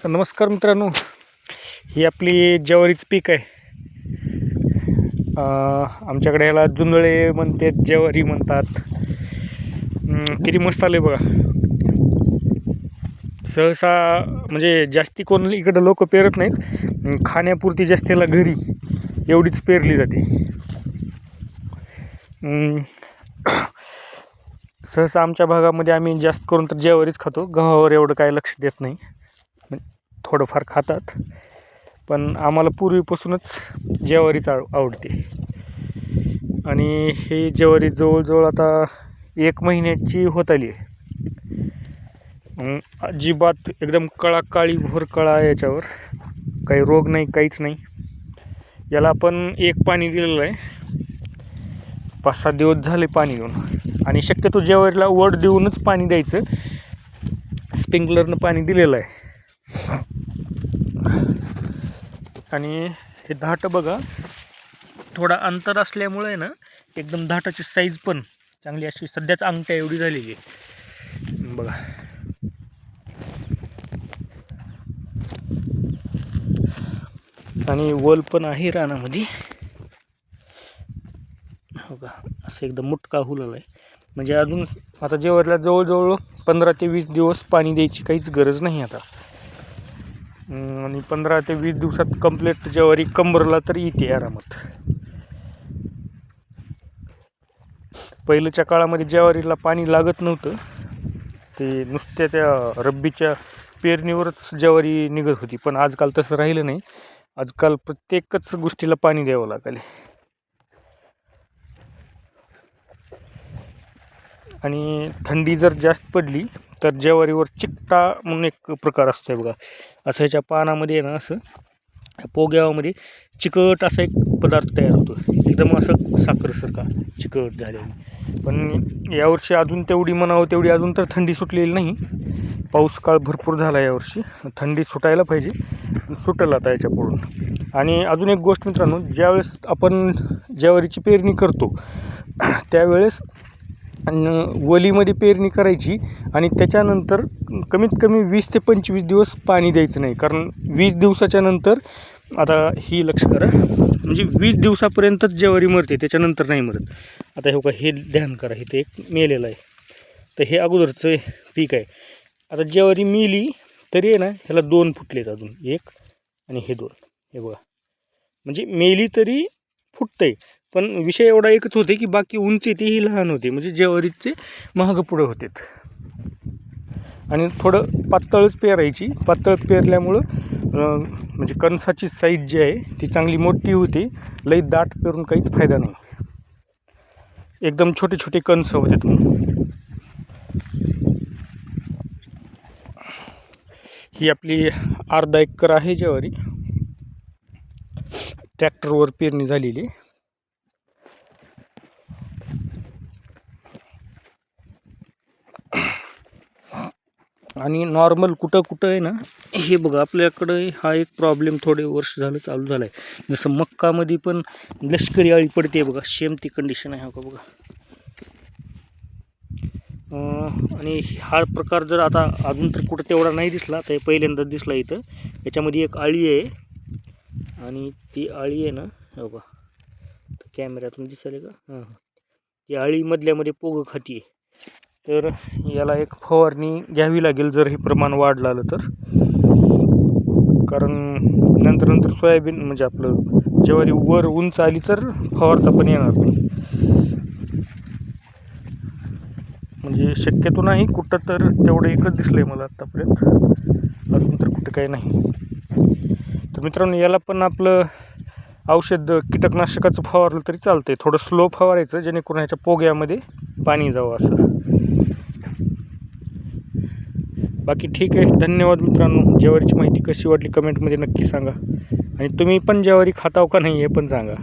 नमस्कार मित्रांनो, ही आपली ज्वारीचं पीक आहे. आमच्याकडे ह्याला जुंधळे म्हणतात, ज्वारी म्हणतात. किती मस्त आले बघा. सहसा म्हणजे जास्ती कोण इकडं लोक पेरत नाहीत, खाण्यापुरती जास्त त्याला घरी एवढीच पेरली जाते. सहसा आमच्या भागामध्ये आम्ही जास्त करून तर ज्वारीच खातो. गव्हावर एवढं काय लक्ष देत नाही, थोडंफार खातात, पण आम्हाला पूर्वीपासूनच ज्वारीच आवडते. आणि हे ज्वारी जवळजवळ आता 1 महिन्याची होत आली आहे. अजिबात एकदम काळी भोर कळा आहे, याच्यावर काही रोग नाही, काहीच नाही. याला आपण एक पाणी दिलेलं आहे, 5-7 दिवस झाले पाणी देऊन. आणि शक्यतो ज्वारीला वड देऊनच पाणी द्यायचं. स्प्रिंकलरनं पाणी दिलेलं आहे. आणि हे धाट बघा, थोडा अंतर असल्यामुळे ना एकदम धाटाची साईज पण चांगली अशी सध्याच अंगठ्या एवढी झालेली आहे बघा. आणि वल पण आहे रानामध्ये बघा, असं एकदम मुटका हुलला आहे. म्हणजे अजून आता ज्वारीला जवळजवळ 15 ते 20 दिवस पाणी द्यायची काहीच गरज नाही आता. आणि 15 ते 20 दिवसात कंप्लीट ज्वारी कंबरला तर येते आरामात. पहिल्याच्या काळामध्ये ज्वारीला पाणी लागत नव्हतं, ते नुसत्या त्या रब्बीच्या पेरणीवरच ज्वारी निघत होती. पण आजकाल तसं राहिलं नाही. आजकाल प्रत्येकच गोष्टीला पाणी द्यावं लागेल. आणि थंडी जर जास्त पडली तर ज्वारीवर चिकटा म्हणून एक प्रकार असतो बघा. असं ह्याच्या पानामध्ये ना, असं पोग्यामध्ये चिकट असा एक पदार्थ तयार होतो, एकदम असं साखरेसारखा चिकट झालेला. पण यावर्षी अजून तेवढी म्हणावं तेवढी अजून तर थंडी सुटलेली नाही. पाऊस काळ भरपूर झाला यावर्षी, थंडी सुटायला पाहिजे, सुटेल आता याच्या पुढून. आणि अजून एक गोष्ट मित्रांनो, ज्यावेळेस आपण ज्वारीची पेरणी करतो त्यावेळेस वलीमध्ये पेरणी करायची. आणि त्याच्यानंतर कमीत कमी 20 ते 25 दिवस पाणी द्यायचं नाही. कारण 20 दिवसाच्या नंतर, आता ही लक्ष करा, म्हणजे 20 दिवसापर्यंतच ज्वारी मरते, त्याच्यानंतर नाही मरत. आता हे का, हे ध्यान करा, इथे एक मेलेलं आहे, तर हे अगोदरचं पीक आहे. आता ज्वारी मेली तरी आहे ना, ह्याला 2 फुटलेत अजून, 1 आणि हे 2, हे बघा. म्हणजे मेली तरी फुटतंय. पण विषय एवढा एकच होते की बाकी उंची तेही लहान होते, म्हणजे ज्वारीचे महाग पुढं होतेत. आणि थोडं पातळच पेरायची. पातळ पेरल्यामुळं म्हणजे कणसाची साईज जी आहे ती चांगली मोठी होती. लई दाट पेरून काहीच फायदा नाही, एकदम छोटे छोटे कणस होते. ही आपली अर्धा एकर आहे ज्वारी, ट्रॅक्टरवर पेरणी झालेली. आणि नॉर्मल कुठं आहे ना, हे बघा, आपल्याकडे हा एक प्रॉब्लेम थोडे वर्ष झालं चालू झाला आहे. जसं मक्कामध्ये पण लष्करी अळी पडते बघा, सेम ती कंडिशन आहे का बघा. आणि हा प्रकार जर आता अजून तर कुठं तेवढा नाही दिसला, तर पहिल्यांदा दिसला इथं. याच्यामध्ये एक अळी आहे, आणि ती अळी आहे ना, हे बघा, कॅमेऱ्यातून दिसेल का, हां, ती अळी मधल्यामध्ये पोगं खाती. तर याला एक फवारणी घ्यावी लागेल जर हे प्रमाण वाढलं आलं तर. कारण नंतर सोयाबीन म्हणजे आपलं ज्वारी वर उंच आली तर फवारता पण येणार नाही. म्हणजे शक्यतो नाही कुठं, तर तेवढं एकच दिसलं आहे मला आत्तापर्यंत, अजून तर कुठं काही नाही. तर मित्रांनो, याला पण आपलं औषध कीटकनाशकाचं फवारलं तरी चालतंय. थोडं स्लो फवारायचं, जेणेकरून ह्याच्या पोग्यामध्ये पाणी जावं असं. बाकी ठीक आहे. धन्यवाद मित्रांनो. ज्वारीची माहिती कशी वाटली कमेंटमध्ये नक्की सांगा. आणि तुम्ही पण ज्वारी खाताव का नाही हे पण सांगा.